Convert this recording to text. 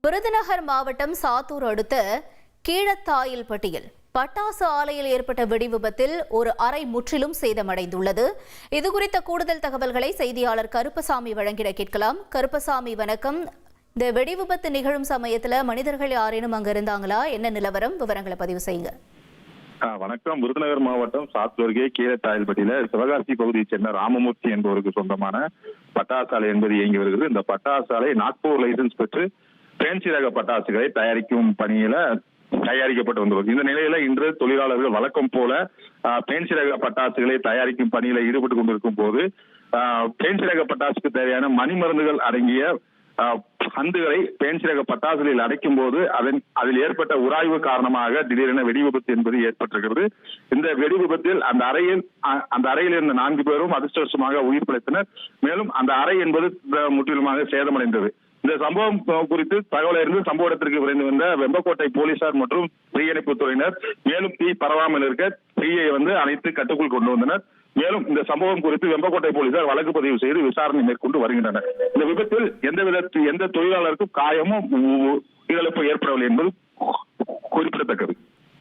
விருதுநகர் மாவட்டம் சாத்தூர் அடுத்த கீழத்தாயில்பட்டியில் பட்டாசு ஆலையில் ஏற்பட்ட வெடி விபத்தில் ஒரு அறை முற்றிலும் சேதமடைந்துள்ளது. இதுகுறித்த கூடுதல் தகவல்களை செய்தியாளர் கருப்பசாமி வழங்கிட கேட்கலாம். கருப்பசாமி, வணக்கம். இந்த வெடி விபத்து நிகழும் சமயத்துல மனிதர்கள் யாரேனும் அங்க இருந்தாங்களா? என்ன நிலவரம்? விவரங்களை பதிவு செய்யுங்க. வணக்கம். விருதுநகர் மாவட்டம் சாத்தூர் அருகே கீழத்தாயில்பட்டியில சிவகாசி பகுதியைச் சேர்ந்த ராமமூர்த்தி என்பவருக்கு சொந்தமான பட்டாசு ஆலை என்பது இயங்கி வருகிறது. இந்த பட்டாசு ஆலை நாக்பூர் லைசன்ஸ் பெற்று பேன்சி ரக பட்டாசுகளை தயாரிக்கும் பணியில தயாரிக்கப்பட்டு வந்தது. இந்த நிலையில இன்று தொழிலாளர்கள் வழக்கம் போல பேன்சி ரக பட்டாசுகளை தயாரிக்கும் பணியில ஈடுபட்டு கொண்டிருக்கும் போது பேன்சி ரக பட்டாசுக்கு தேவையான மணிமருந்துகள் அடங்கிய பந்துகளை பேன்சி ரக பட்டாசுகளில் அடைக்கும் போது அதில் ஏற்பட்ட உராய்வு காரணமாக திடீரென வெடி விபத்து என்பது ஏற்பட்டிருக்கிறது. இந்த வெடி விபத்தில் அந்த அறையில் இருந்த 4 பேரும் அதிர்ஷ்டவசமாக உயிர் பிழைத்தனர். மேலும் அந்த அறை என்பது முற்றிலுமாக சேதமடைந்தது. இந்த சம்பவம் குறித்து தகவல் அறிந்து சம்பவ இடத்திற்கு விரைந்து வந்த வெம்பக்கோட்டை போலீசார் மற்றும் தீயணைப்புத் துறையினர் மேலும் தீ பரவாமல் இருக்க தீயை அணைத்து கட்டுக்குள் கொண்டு வந்தனர். மேலும் இந்த சம்பவம் குறித்து வெம்பக்கோட்டை போலீசார் வழக்கு பதிவு செய்து விசாரணை மேற்கொண்டு வருகின்றனர். இந்த விபத்தில் எந்த தொழிலாளருக்கும் காயமும் இழப்பு ஏற்படவில்லை என்பது குறிப்பிடத்தக்கது.